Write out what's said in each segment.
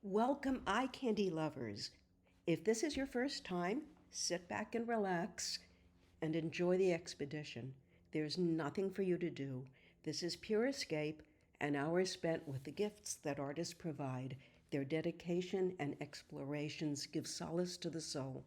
Welcome, eye candy lovers. If this is your first time, sit back and relax and enjoy the expedition. There's nothing for you to do. This is pure escape, an hour spent with the gifts that artists provide. Their dedication and explorations give solace to the soul.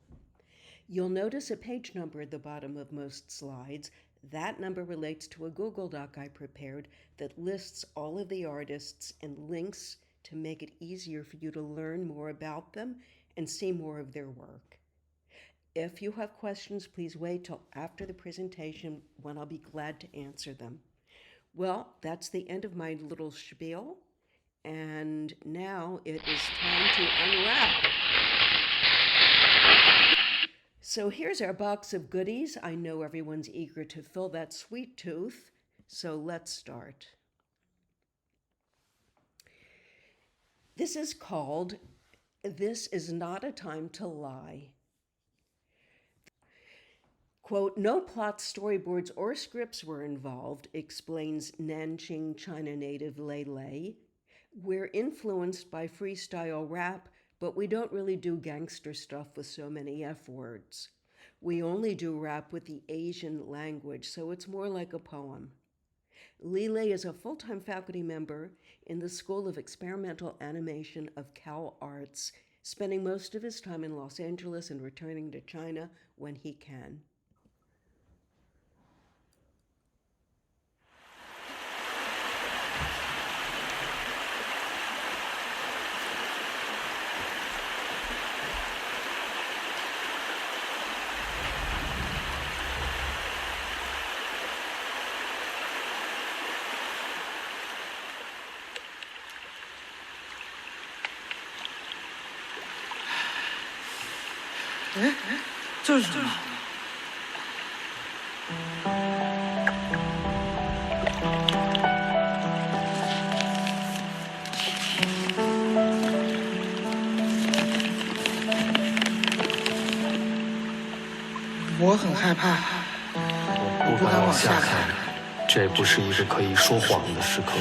You'll notice a page number at the bottom of most slides. That number relates to a Google Doc I prepared that lists all of the artists and links to make it easier for you to learn more about them and see more of their work. If you have questions, please wait till after the presentation when I'll be glad to answer them. Well, that's the end of my little spiel, and now it is time to unwrap. So here's our box of goodies. I know everyone's eager to fill that sweet tooth, so let's start. This is called "This is Not a Time to Lie." Quote, "No plot, storyboards, or scripts were involved," explains Nanjing, China native Lei Lei. "We're influenced by freestyle rap, but we don't really do gangster stuff with so many F words. We only do rap with the Asian language, so it's more like a poem." Lei Lei is a full-time faculty member in the School of Experimental Animation of Cal Arts, spending most of his time in Los Angeles and returning to China when he can.哎，这是什么？我很害怕，我不敢往下看，这不是一个可以说谎的时刻。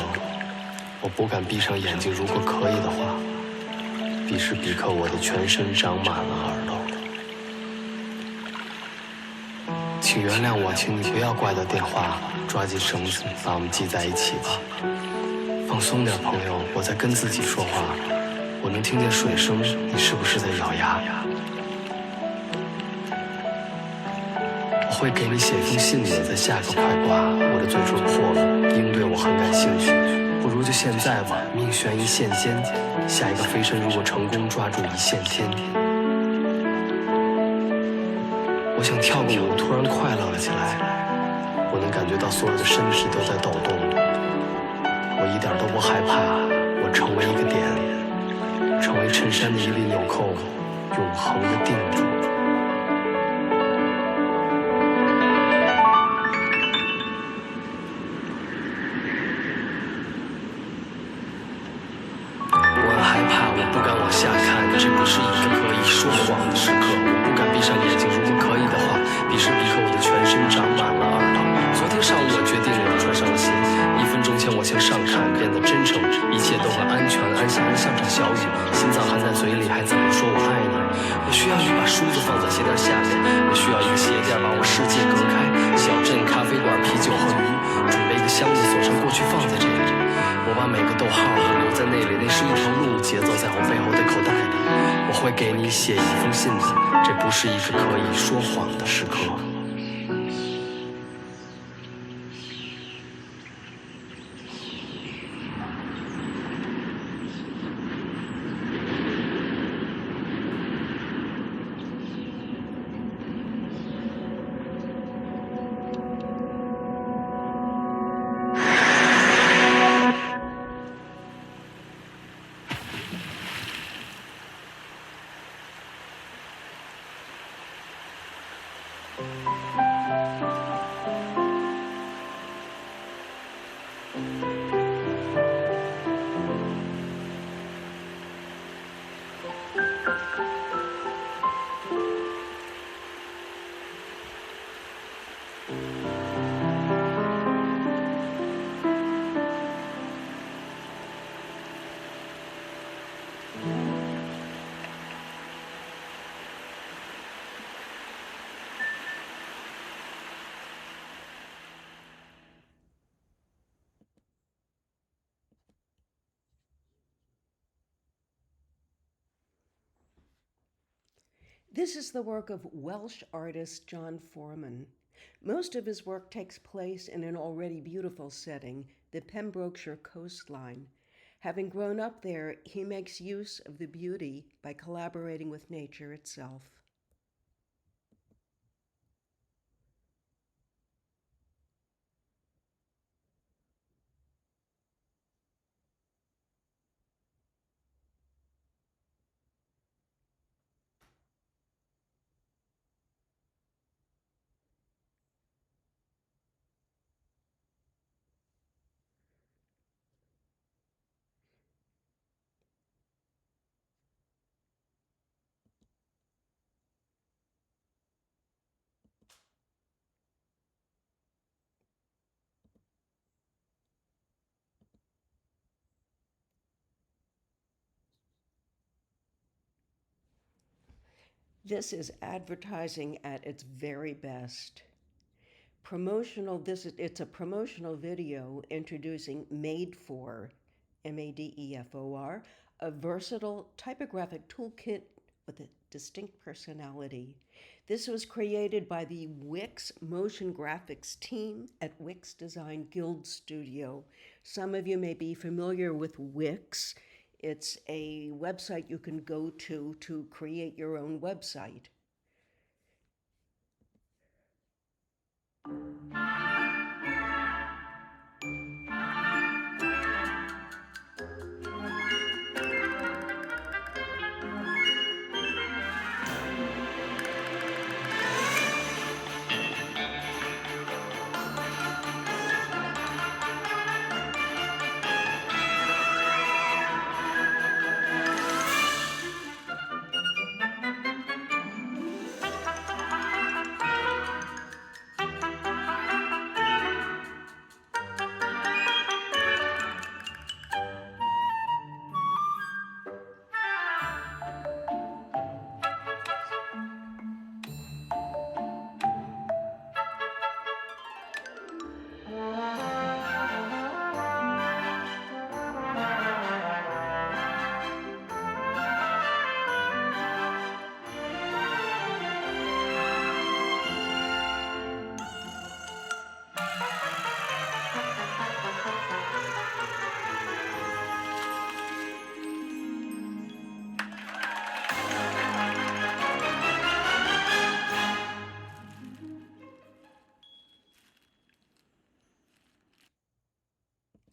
我不敢闭上眼睛，如果可以的话，彼时彼刻我的全身长满了耳朵。请原谅我，请你不要挂掉电话，抓紧绳子，把我们系在一起吧。放松点，朋友，我在跟自己说话，我能听见水声，你是不是在咬牙？我会给你写封信的，在下个快挂，我的嘴唇破了，应对我很感兴趣，不如就现在吧，命悬一线间，下一个飞身如果成功抓住一线天。我想跳个舞，突然快乐了起来，我能感觉到所有的身体都在抖动，我一点都不害怕，我成为一个点，成为衬衫的一粒纽扣，永恒的定住。我很害怕，我不敢往下看，这不是一个可以说谎的时刻，我不敢闭上眼睛，如果可以的话，彼时彼刻我的全身长满了耳朵。昨天上午我决定了，穿上了鞋，1分钟前我向上看，变得真诚，一切都很安全，安详的像场小雨，心脏含在嘴里，还怎么说我爱你？我需要一把梳子放在鞋垫下面，我需要一个鞋垫把我世界隔开，小镇、咖啡馆、啤酒和鱼，准备一个箱子，锁上过去放在这里。我把每个逗号都留在那里，那是一条路，节奏在我背后的口袋里。我会给你写一封信的，这不是一个可以说谎的时刻。This is the work of Welsh artist John Foreman. Most of his work takes place in an already beautiful setting, the Pembrokeshire coastline. Having grown up there, he makes use of the beauty by collaborating with nature itself. This is advertising at its very best. It's a promotional video introducing Made For, MADEFOR, a versatile typographic toolkit with a distinct personality. This was created by the Wix motion graphics team at Wix Design Guild Studio. Some of you may be familiar with Wix. It's a website you can go to create your own website.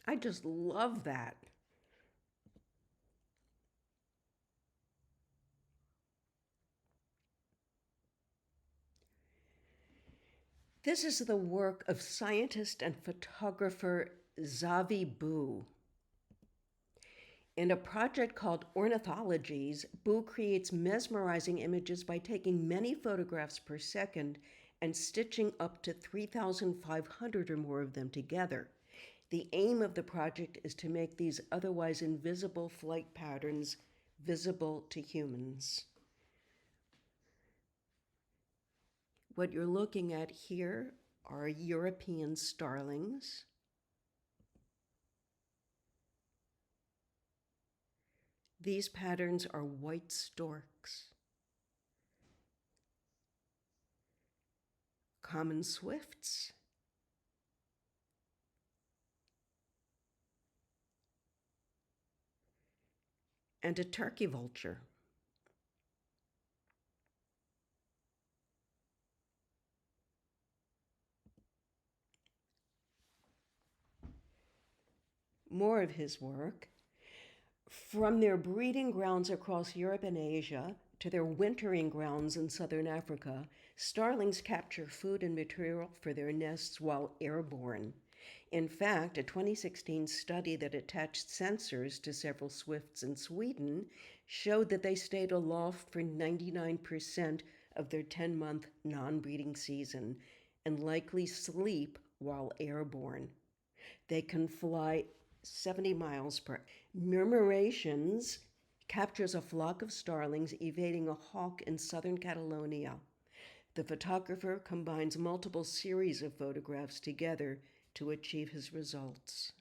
I just love that. This is the work of scientist and photographer Zavi Boo. In a project called Ornithologies, Boo creates mesmerizing images by taking many photographs per second and stitching up to 3,500 or more of them together. The aim of the project is to make these otherwise invisible flight patterns visible to humans. What you're looking at here are European starlings. These patterns are white storks, common swifts, and a turkey vulture. More of his work. From their breeding grounds across Europe and Asia to their wintering grounds in southern Africa, starlings capture food and material for their nests while airborne. In fact, a 2016 study that attached sensors to several swifts in Sweden showed that they stayed aloft for 99% of their 10-month non-breeding season and likely sleep while airborne. They can fly 70 miles per hour. Murmurations captures a flock of starlings evading a hawk in southern Catalonia. The photographer combines multiple series of photographs together to achieve his results.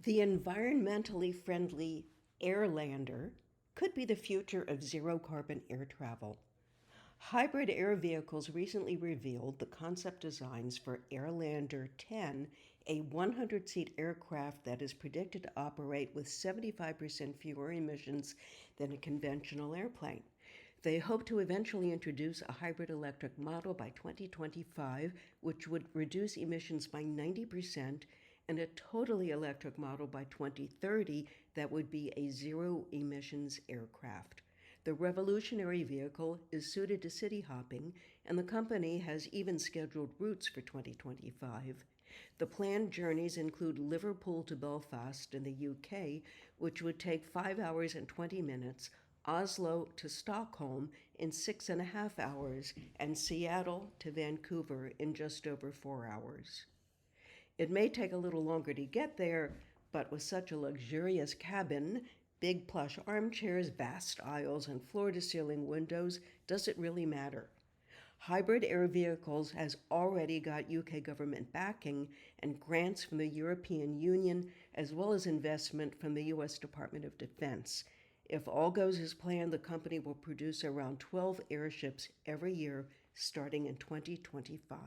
The environmentally friendly Airlander could be the future of zero-carbon air travel. Hybrid Air Vehicles recently revealed the concept designs for Airlander 10, a 100-seat aircraft that is predicted to operate with 75% fewer emissions than a conventional airplane. They hope to eventually introduce a hybrid electric model by 2025, which would reduce emissions by 90%, and a totally electric model by 2030 that would be a zero-emissions aircraft. The revolutionary vehicle is suited to city hopping, and the company has even scheduled routes for 2025. The planned journeys include Liverpool to Belfast in the UK, which would take 5 hours and 20 minutes, Oslo to Stockholm in 6.5 hours, and Seattle to Vancouver in just over 4 hours. It may take a little longer to get there, but with such a luxurious cabin, big plush armchairs, vast aisles, and floor-to-ceiling windows, does it really matter? Hybrid Air Vehicles has already got UK government backing and grants from the European Union, as well as investment from the US Department of Defense. If all goes as planned, the company will produce around 12 airships every year, starting in 2025.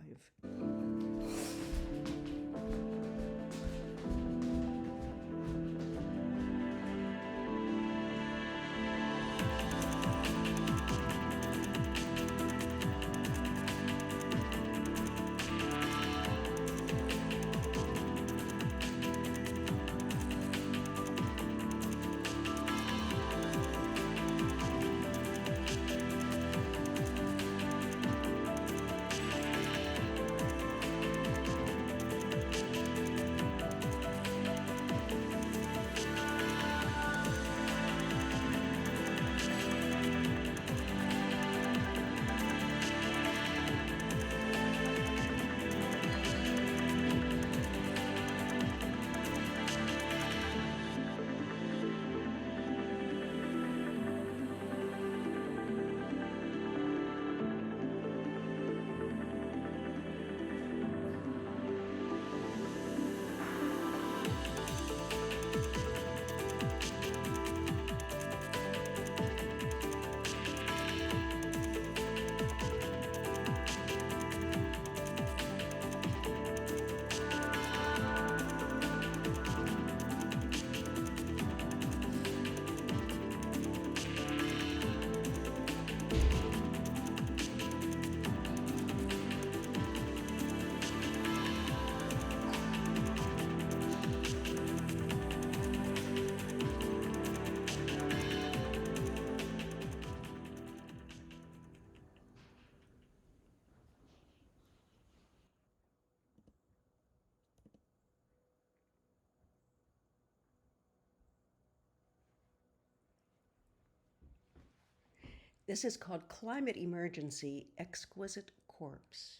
This is called Climate Emergency: Exquisite Corpse.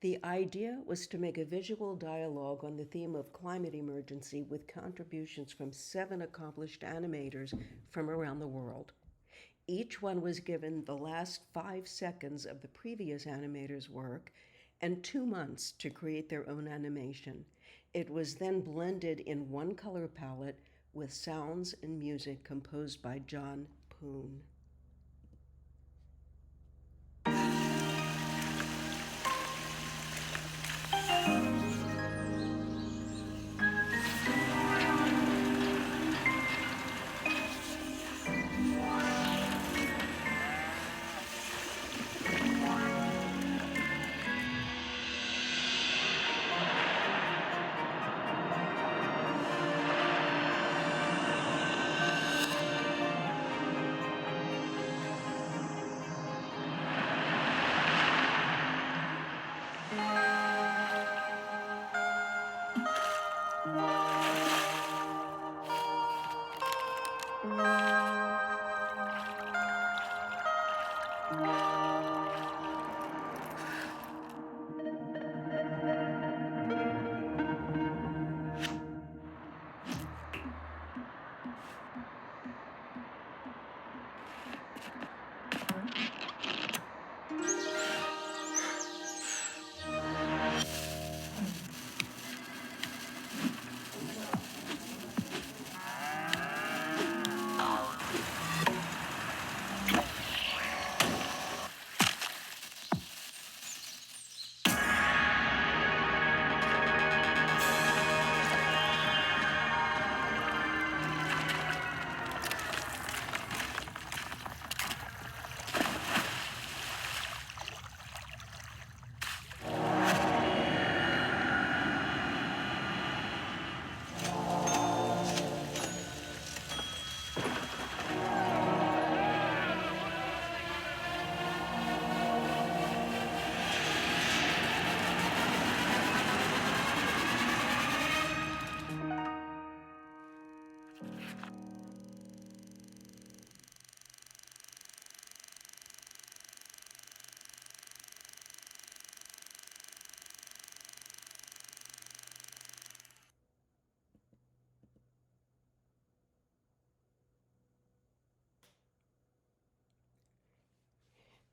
The idea was to make a visual dialogue on the theme of climate emergency with contributions from 7 accomplished animators from around the world. Each one was given the last 5 seconds of the previous animator's work and 2 months to create their own animation. It was then blended in one color palette with sounds and music composed by John Poon.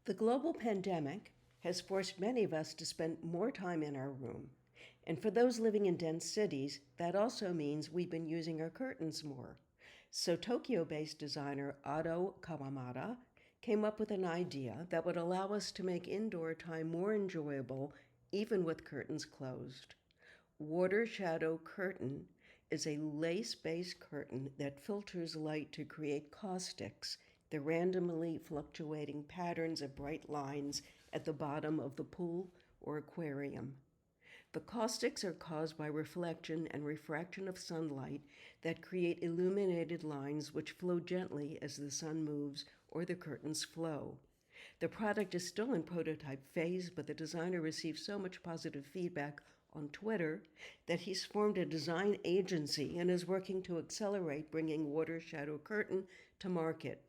The global pandemic has forced many of us to spend more time in our room. And for those living in dense cities, that also means we've been using our curtains more. So Tokyo-based designer Ado Kawamata came up with an idea that would allow us to make indoor time more enjoyable even with curtains closed. Water Shadow Curtain is a lace-based curtain that filters light to create caustics, the randomly fluctuating patterns of bright lines at the bottom of the pool or aquarium. The caustics are caused by reflection and refraction of sunlight that create illuminated lines which flow gently as the sun moves or the curtains flow. The product is still in prototype phase, but the designer received so much positive feedback on Twitter that he's formed a design agency and is working to accelerate bringing Water Shadow Curtain to market.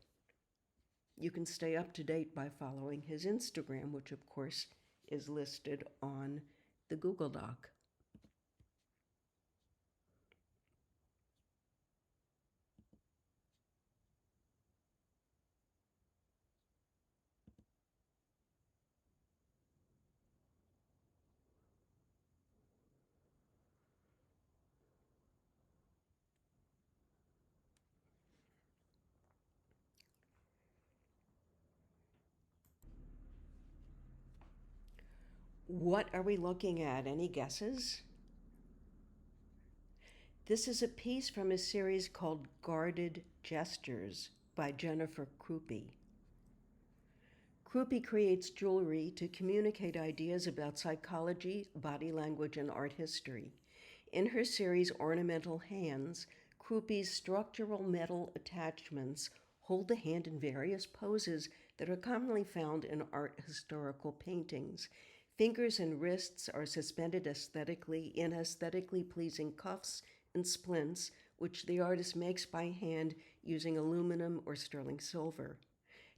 You can stay up to date by following his Instagram, which of course is listed on the Google Doc. What are we looking at? Any guesses? This is a piece from a series called Guarded Gestures by Jennifer Krupe. Krupe creates jewelry to communicate ideas about psychology, body language, and art history. In her series Ornamental Hands, Krupe's structural metal attachments hold the hand in various poses that are commonly found in art historical paintings. Fingers and wrists are suspended aesthetically in aesthetically pleasing cuffs and splints, which the artist makes by hand using aluminum or sterling silver.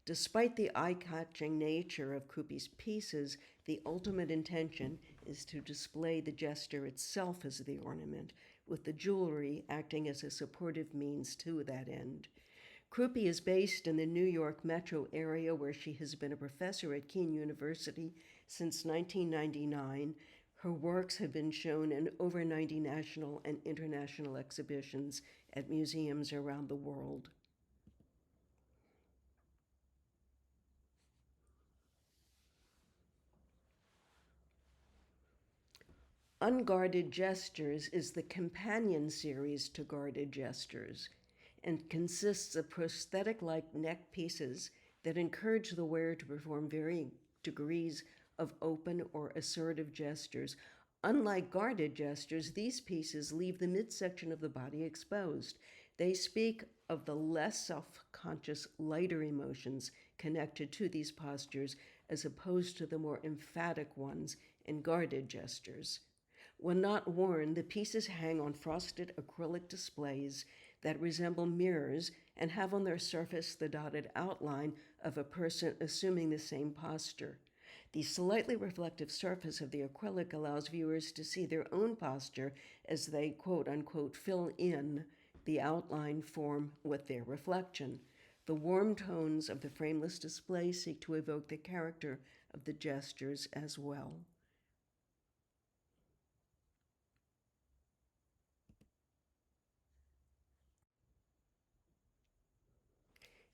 Despite the eye-catching nature of Krupe's pieces, the ultimate intention is to display the gesture itself as the ornament, with the jewelry acting as a supportive means to that end. Krupe is based in the New York metro area, where she has been a professor at Kean University since 1999. Her works have been shown in over 90 national and international exhibitions at museums around the world. Unguarded Gestures is the companion series to Guarded Gestures and consists of prosthetic-like neck pieces that encourage the wearer to perform varying degrees of open or assertive gestures. Unlike guarded gestures, these pieces leave the midsection of the body exposed. They speak of the less self-conscious, lighter emotions connected to these postures as opposed to the more emphatic ones in guarded gestures. When not worn, the pieces hang on frosted acrylic displays that resemble mirrors and have on their surface the dotted outline of a person assuming the same posture. The slightly reflective surface of the acrylic allows viewers to see their own posture as they, quote unquote, fill in the outline form with their reflection. The warm tones of the frameless display seek to evoke the character of the gestures as well.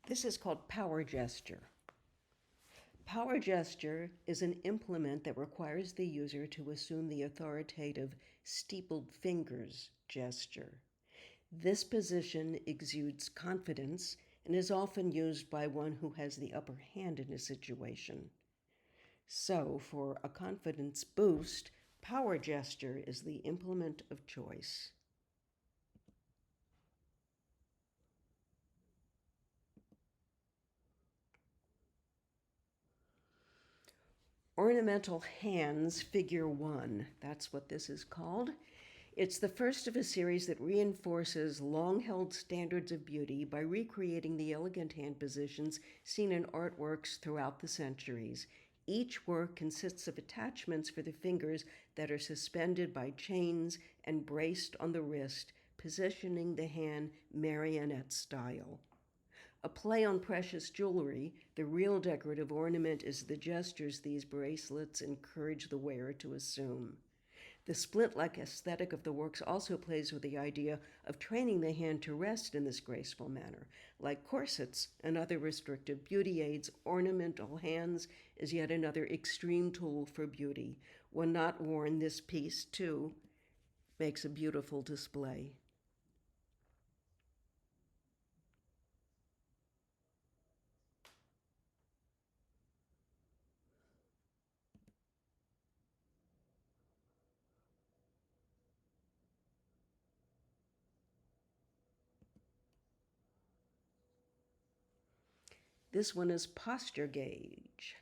This is called power gesture. Power gesture is an implement that requires the user to assume the authoritative steepled fingers gesture. This position exudes confidence and is often used by one who has the upper hand in a situation. So, for a confidence boost, power gesture is the implement of choice. Ornamental Hands, Figure 1. That's what this is called. It's the first of a series that reinforces long-held standards of beauty by recreating the elegant hand positions seen in artworks throughout the centuries. Each work consists of attachments for the fingers that are suspended by chains and braced on the wrist, positioning the hand marionette style. A play on precious jewelry, the real decorative ornament is the gestures these bracelets encourage the wearer to assume. The splint-like aesthetic of the works also plays with the idea of training the hand to rest in this graceful manner. Like corsets and other restrictive beauty aids, ornamental hands is yet another extreme tool for beauty. When not worn, this piece, too, makes a beautiful display. This one is posture gauge.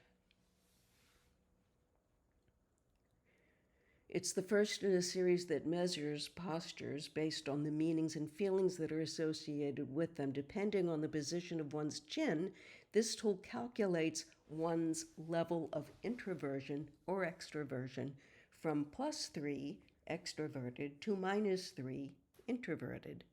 It's the first in a series that measures postures based on the meanings and feelings that are associated with them. Depending on the position of one's chin, this tool calculates one's level of introversion or extroversion from +3 extroverted to -3 introverted.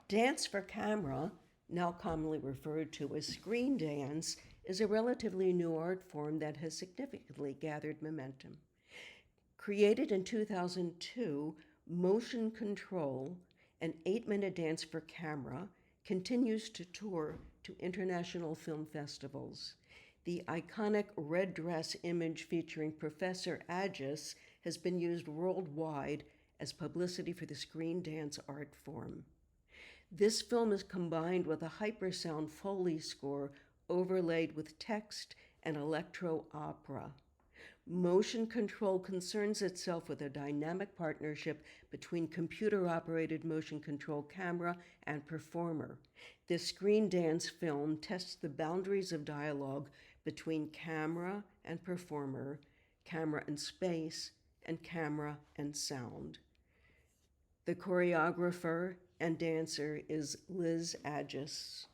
Dance for camera, now commonly referred to as screen dance, is a relatively new art form that has significantly gathered momentum. Created in 2002, Motion Control, an 8-minute dance for camera, continues to tour to international film festivals. The iconic red dress image featuring Professor Aegis has been used worldwide as publicity for the screen dance art form. This film is combined with a hypersound Foley score overlaid with text and electro opera. Motion Control concerns itself with a dynamic partnership between computer-operated motion control camera and performer. This screen dance film tests the boundaries of dialogue between camera and performer, camera and space, and camera and sound. The choreographer and dancer is Liz Aegis.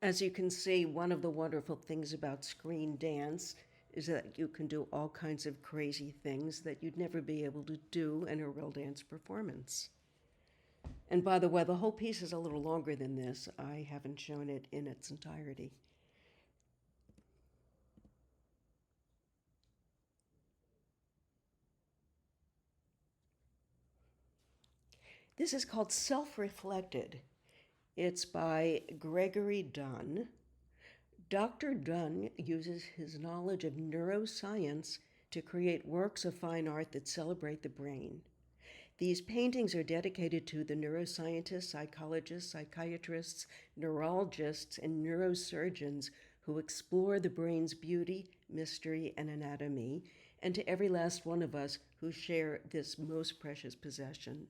As you can see, one of the wonderful things about screen dance is that you can do all kinds of crazy things that you'd never be able to do in a real dance performance. And by the way, the whole piece is a little longer than this. I haven't shown it in its entirety. This is called Self-Reflected. It's by Gregory Dunn. Dr. Dunn uses his knowledge of neuroscience to create works of fine art that celebrate the brain. These paintings are dedicated to the neuroscientists, psychologists, psychiatrists, neurologists, and neurosurgeons who explore the brain's beauty, mystery, and anatomy, and to every last one of us who share this most precious possession.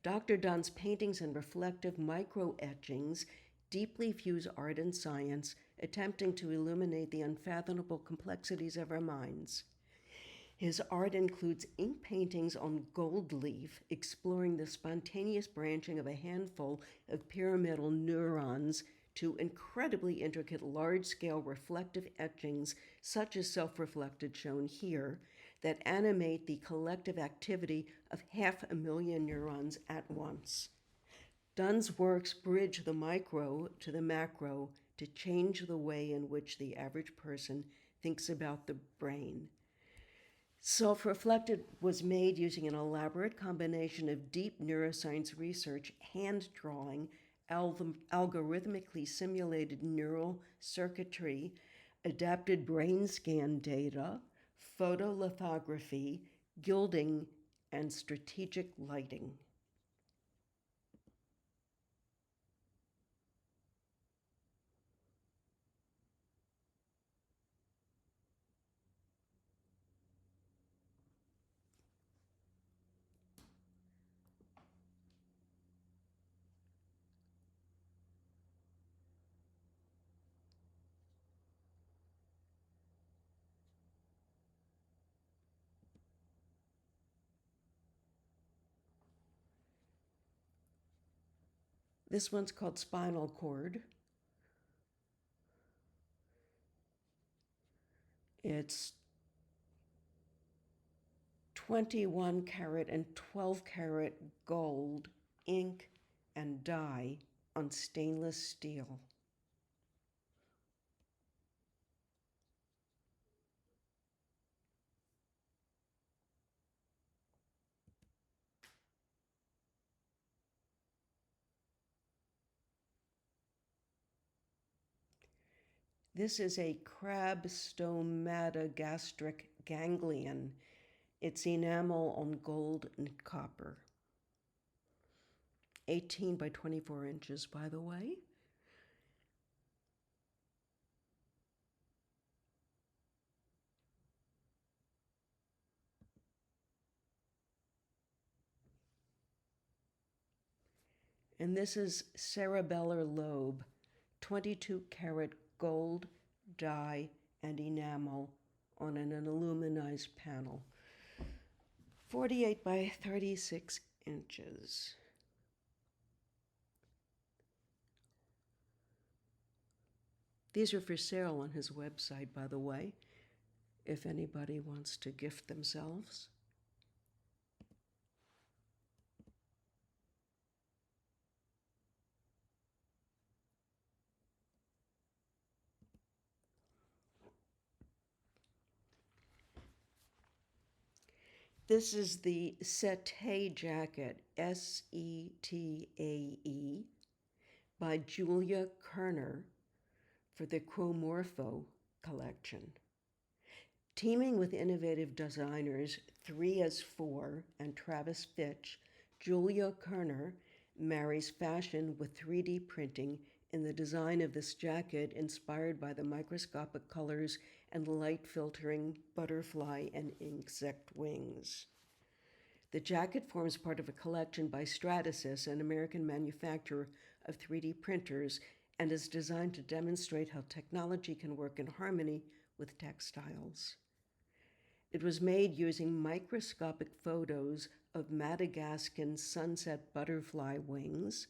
Dr. Dunn's paintings and reflective micro-etchings deeply fuse art and science, attempting to illuminate the unfathomable complexities of our minds. His art includes ink paintings on gold leaf, exploring the spontaneous branching of a handful of pyramidal neurons, to incredibly intricate large-scale reflective etchings, such as Self-Reflected shown here, that animate the collective activity of 500,000 neurons at once. Dunn's works bridge the micro to the macro to change the way in which the average person thinks about the brain. Self-Reflected was made using an elaborate combination of deep neuroscience research, hand drawing, algorithmically simulated neural circuitry, adapted brain scan data, photolithography, gilding, and strategic lighting. This one's called Spinal Cord. It's 21 karat and 12 karat gold, ink, and dye on stainless steel. This is a crab stomatogastric ganglion. It's enamel on gold and copper. 18 by 24 inches, by the way. And this is cerebellar lobe, 22 karat gold, dye, and enamel on an aluminized panel. 48 by 36 inches. These are for sale on his website, by the way, if anybody wants to gift themselves. This is the Setae jacket, Setae, by Julia Kerner for the Chromorpho collection. Teaming with innovative designers 3as4 and Travis Fitch, Julia Kerner marries fashion with 3D printing in the design of this jacket, inspired by the microscopic colors and light filtering butterfly and insect wings. The jacket forms part of a collection by Stratasys, an American manufacturer of 3D printers, and is designed to demonstrate how technology can work in harmony with textiles. It was made using microscopic photos of Madagascan sunset butterfly wings,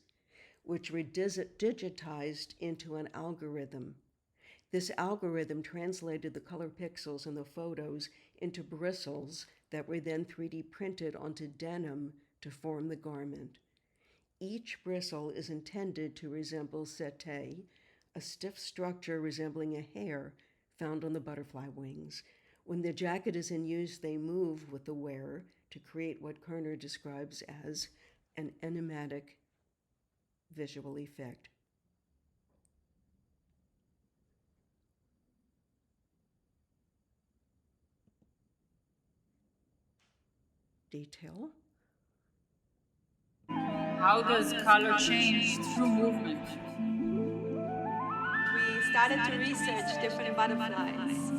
which were digitized into an algorithm. This algorithm translated the color pixels in the photos into bristles that were then 3D printed onto denim to form the garment. Each bristle is intended to resemble setae, a stiff structure resembling a hair found on the butterfly wings. When the jacket is in use, they move with the wearer to create what Kerner describes as an enigmatic visual effect. Detail. How does color change through movement? We started to research different butterflies.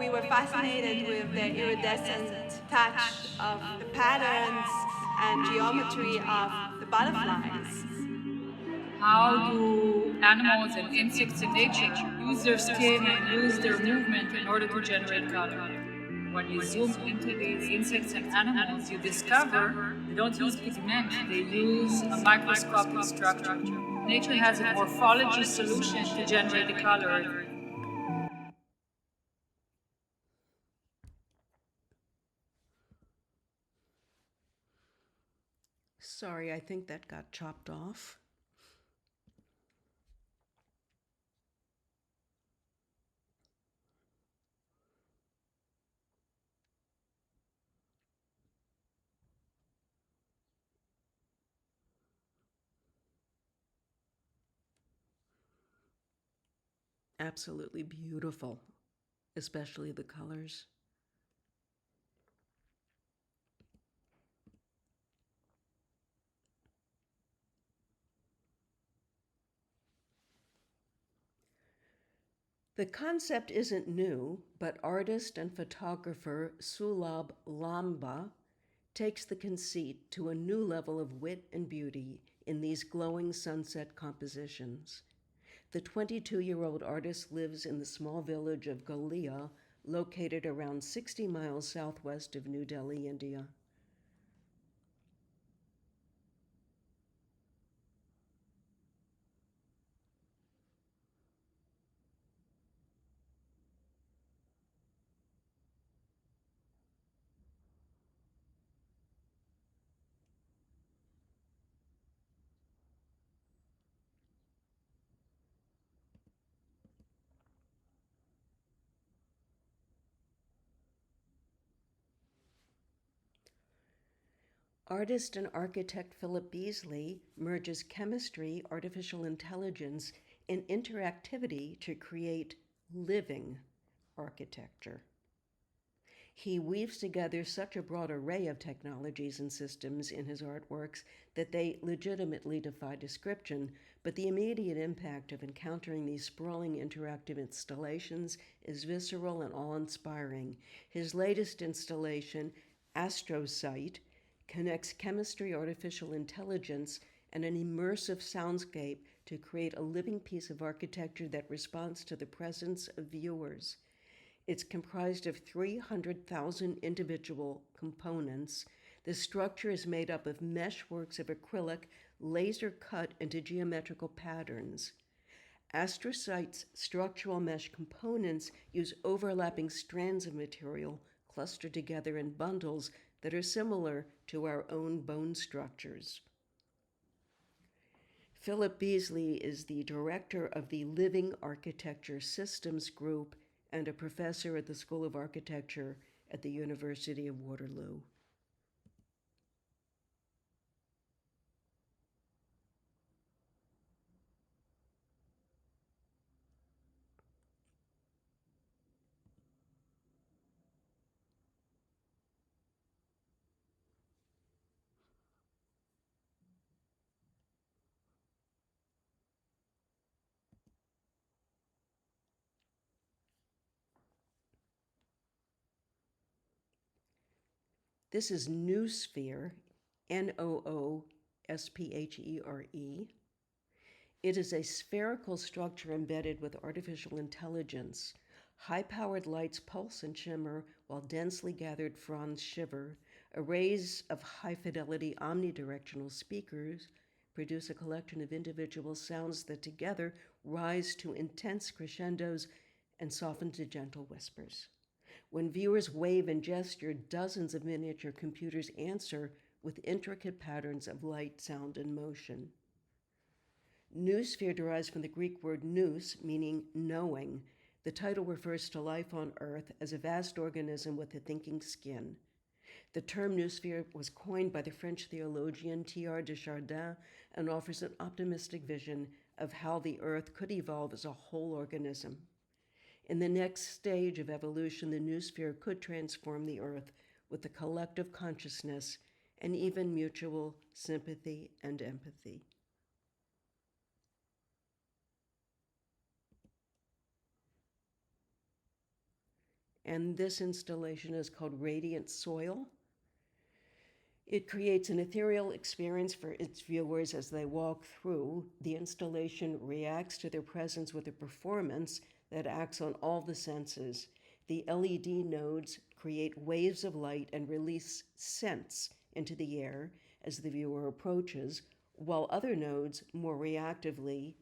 We were fascinated with the iridescent touch of the patterns and geometry of the butterflies. How do animals and insects in nature use their skin and use their movement in order to generate color? When you zoom into these insects and animals, you discover they don't use pigment, they use a microscopic structure. Nature has a morphology solution to generate the color. Sorry, I think that got chopped off. Absolutely beautiful, especially the colors. The concept isn't new, but artist and photographer Sulabh Lamba takes the conceit to a new level of wit and beauty in these glowing sunset compositions. The 22-year-old artist lives in the small village of Galia, located around 60 miles southwest of New Delhi, India. Artist and architect Philip Beasley merges chemistry, artificial intelligence, and interactivity to create living architecture. He weaves together such a broad array of technologies and systems in his artworks that they legitimately defy description, but the immediate impact of encountering these sprawling interactive installations is visceral and awe-inspiring. His latest installation, AstroSight, connects chemistry, artificial intelligence, and an immersive soundscape to create a living piece of architecture that responds to the presence of viewers. It's comprised of 300,000 individual components. The structure is made up of meshworks of acrylic laser cut into geometrical patterns. AstroSight's structural mesh components use overlapping strands of material clustered together in bundles that are similar to our own bone structures. Philip Beasley is the director of the Living Architecture Systems Group and a professor at the School of Architecture at the University of Waterloo. This is Noosphere, Noosphere. It is a spherical structure embedded with artificial intelligence. High-powered lights pulse and shimmer while densely gathered fronds shiver. Arrays of high-fidelity omnidirectional speakers produce a collection of individual sounds that together rise to intense crescendos and soften to gentle whispers. When viewers wave and gesture, dozens of miniature computers answer with intricate patterns of light, sound, and motion. Noosphere derives from the Greek word nous, meaning knowing. The title refers to life on Earth as a vast organism with a thinking skin. The term noosphere was coined by the French theologian Teilhard de Chardin and offers an optimistic vision of how the Earth could evolve as a whole organism. In the next stage of evolution, the noosphere could transform the Earth with a collective consciousness and even mutual sympathy and empathy. And this installation is called Radiant Soil. It creates an ethereal experience for its viewers as they walk through. The installation reacts to their presence with a performance that acts on all the senses. The LED nodes create waves of light and release scents into the air as the viewer approaches, while other nodes more reactively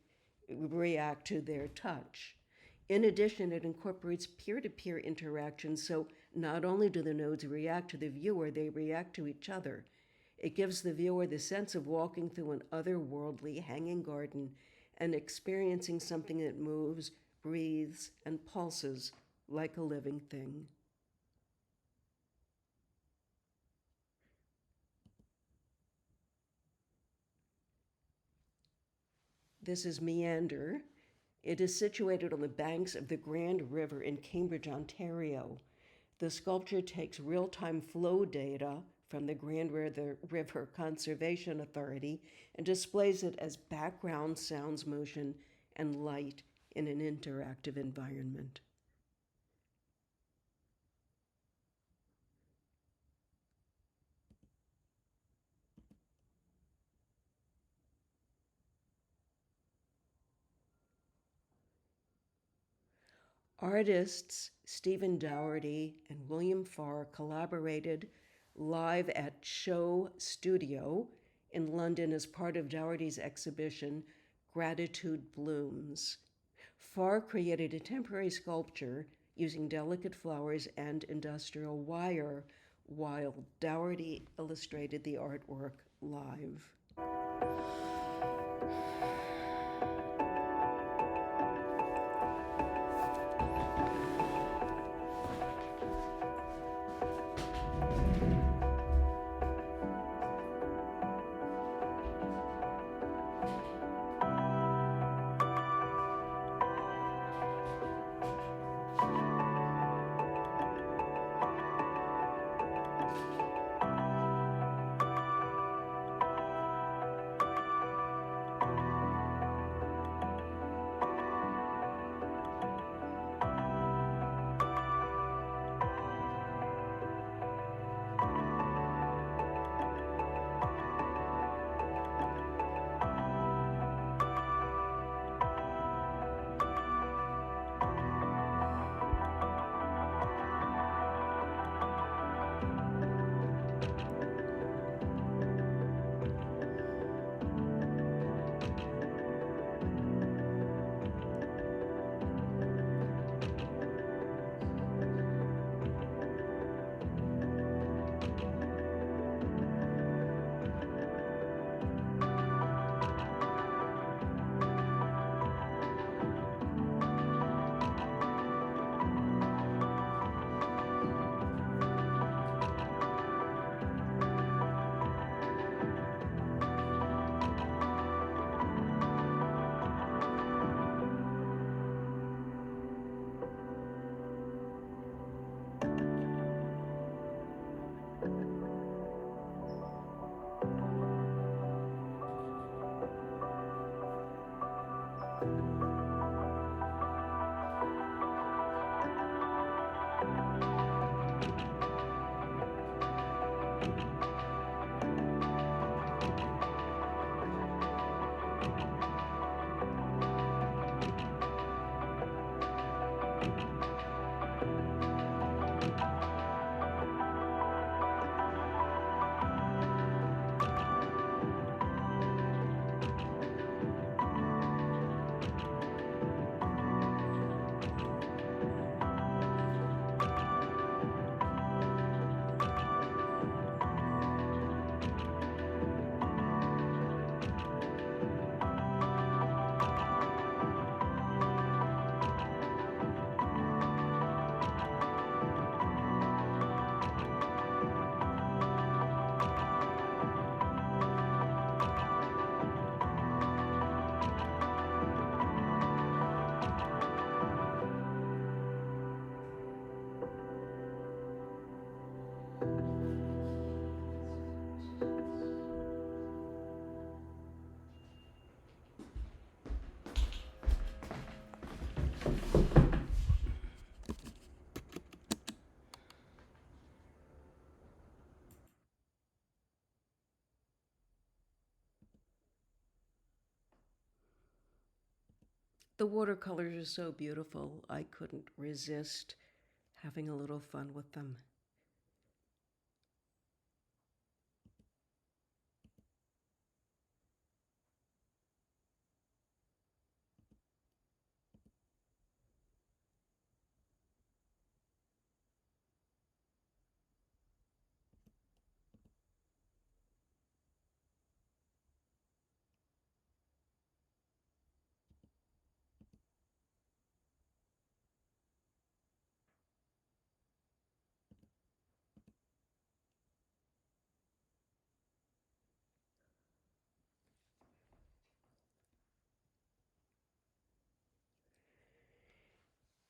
react to their touch. In addition, it incorporates peer-to-peer interaction, so not only do the nodes react to the viewer, they react to each other. It gives the viewer the sense of walking through an otherworldly hanging garden and experiencing something that moves, breathes, and pulses like a living thing. This is Meander. It is situated on the banks of the Grand River in Cambridge, Ontario. The sculpture takes real-time flow data from the Grand River Conservation Authority and displays it as background sounds, motion, and light in an interactive environment. Artists Stephen Dougherty and William Farr collaborated live at Show Studio in London as part of Dougherty's exhibition, Gratitude Blooms. Farr created a temporary sculpture using delicate flowers and industrial wire, while Dougherty illustrated the artwork live. The watercolors are so beautiful, I couldn't resist having a little fun with them.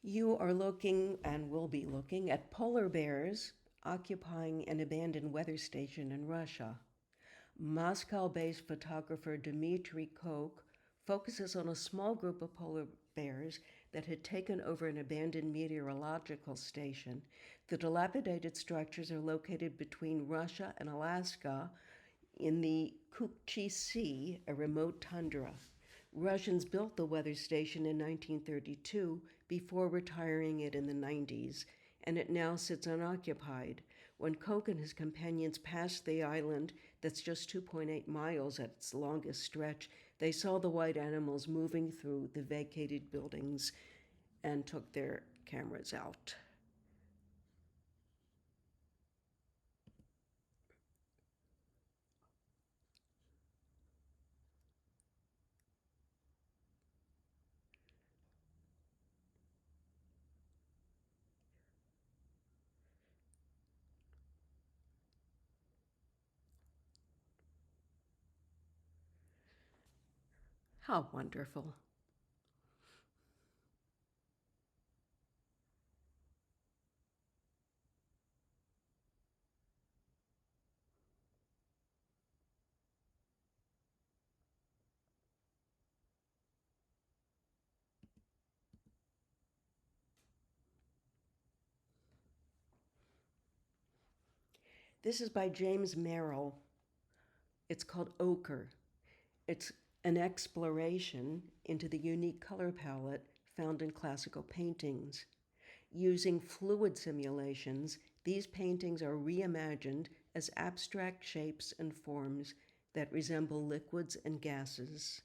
You are looking and will be looking at polar bears occupying an abandoned weather station in Russia. Moscow-based photographer Dmitry Koch focuses on a small group of polar bears that had taken over an abandoned meteorological station. The dilapidated structures are located between Russia and Alaska in the Kukchi Sea, a remote tundra. Russians built the weather station in 1932 before retiring it in the 90s, and it now sits unoccupied. When Koch and his companions passed the island, that's just 2.8 miles at its longest stretch, they saw the white animals moving through the vacated buildings and took their cameras out. How wonderful. This is by James Merrill. It's called Ochre. It's an exploration into the unique color palette found in classical paintings. Using fluid simulations, these paintings are reimagined as abstract shapes and forms that resemble liquids and gases.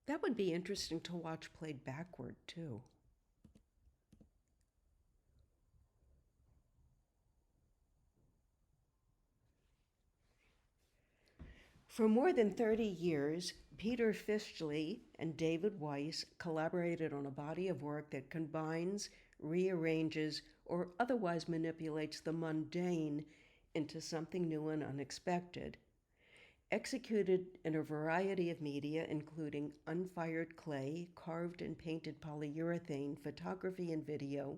That would be interesting to watch played backward, too. For more than 30 years, Peter Fischley and David Weiss collaborated on a body of work that combines, rearranges, or otherwise manipulates the mundane into something new and unexpected. Executed in a variety of media, including unfired clay, carved and painted polyurethane, photography, and video,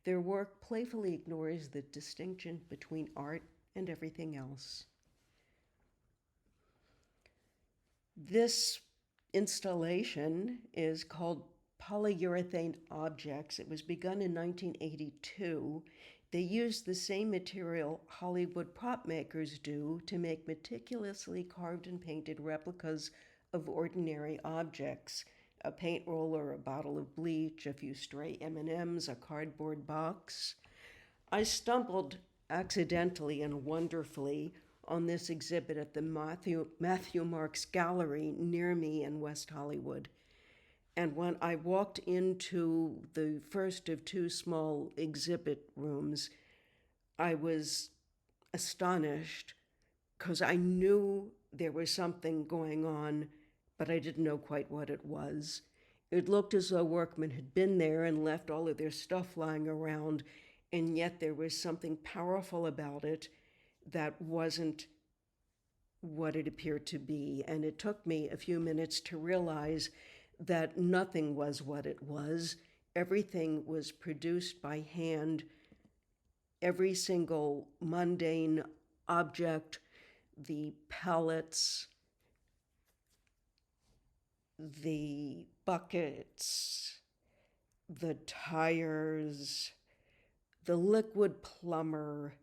their work playfully ignores the distinction between art and everything else. This installation is called Polyurethane Objects. It was begun in 1982. They used the same material Hollywood prop makers do to make meticulously carved and painted replicas of ordinary objects: a paint roller, a bottle of bleach, a few stray M&Ms, a cardboard box. I stumbled accidentally and wonderfully on this exhibit at the Matthew Marks Gallery near me in West Hollywood. And when I walked into the first of two small exhibit rooms, I was astonished because I knew there was something going on, but I didn't know quite what it was. It looked as though workmen had been there and left all of their stuff lying around, and yet there was something powerful about it that wasn't what it appeared to be. And it took me a few minutes to realize that nothing was what it was. Everything was produced by hand. Every single mundane object, the pallets, the buckets, the tires, the liquid plumber,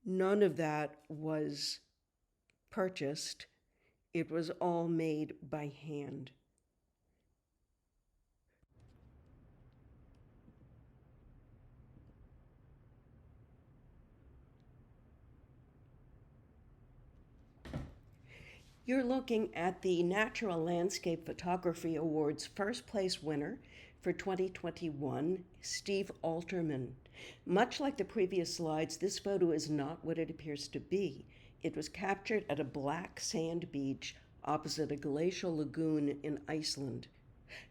none of that was purchased. It was all made by hand. You're looking at the Natural Landscape Photography Awards first place winner for 2021, Steve Alterman. Much like the previous slides, this photo is not what it appears to be. It was captured at a black sand beach opposite a glacial lagoon in Iceland.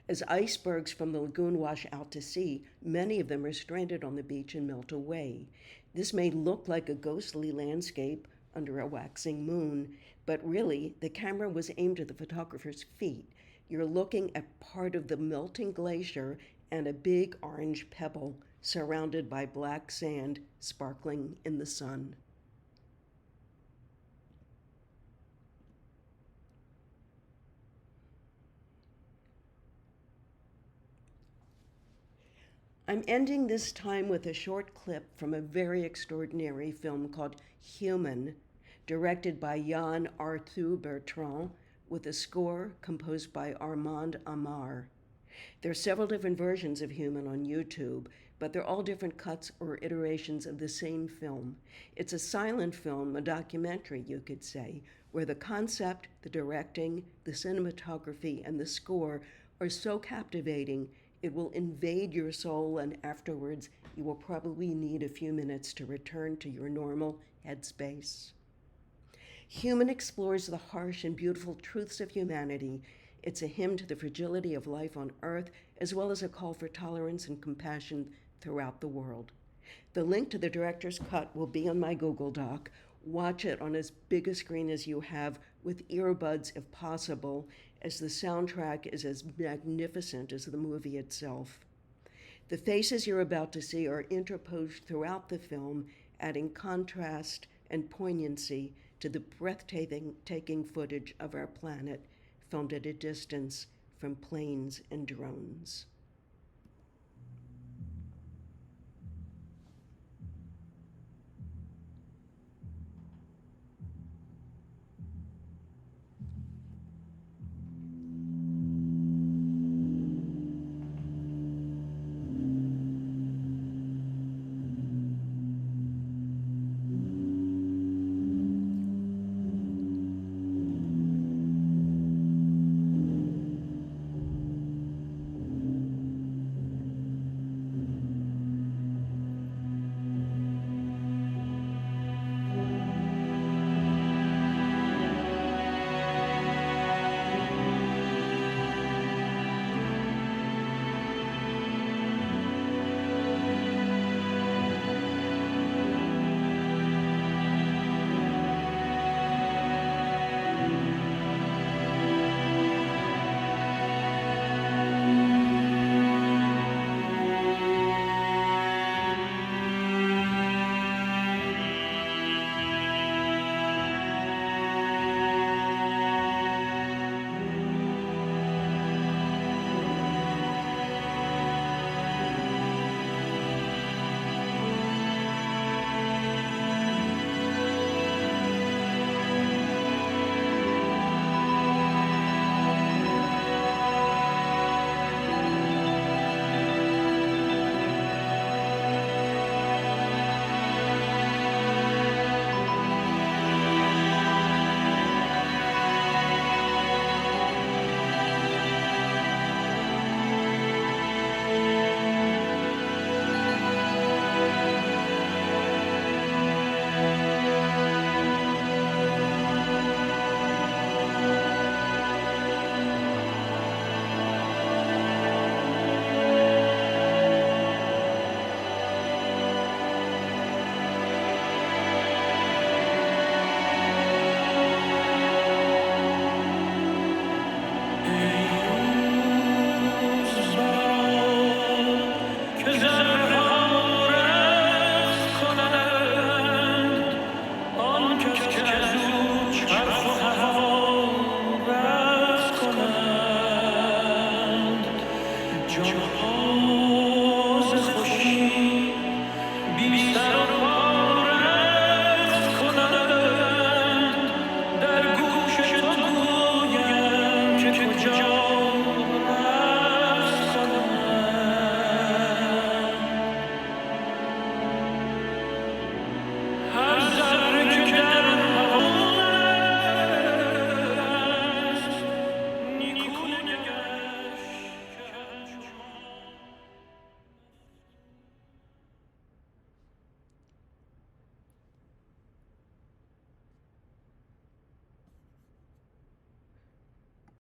As icebergs from the lagoon wash out to sea, many of them are stranded on the beach and melt away. This may look like a ghostly landscape under a waxing moon, but really, the camera was aimed at the photographer's feet. You're looking at part of the melting glacier and a big orange pebble surrounded by black sand sparkling in the sun. I'm ending this time with a short clip from a very extraordinary film called Human, directed by Yann Arthur Bertrand, with a score composed by Armand Amar. There are several different versions of Human on YouTube, but they're all different cuts or iterations of the same film. It's a silent film, a documentary, you could say, where the concept, the directing, the cinematography, and the score are so captivating it will invade your soul, and afterwards you will probably need a few minutes to return to your normal headspace. Human explores the harsh and beautiful truths of humanity. It's a hymn to the fragility of life on Earth, as well as a call for tolerance and compassion throughout the world. The link to the director's cut will be on my Google Doc. Watch it on as big a screen as you have, with earbuds if possible, as the soundtrack is as magnificent as the movie itself. The faces you're about to see are interposed throughout the film, adding contrast and poignancy to the breathtaking footage of our planet, filmed at a distance from planes and drones.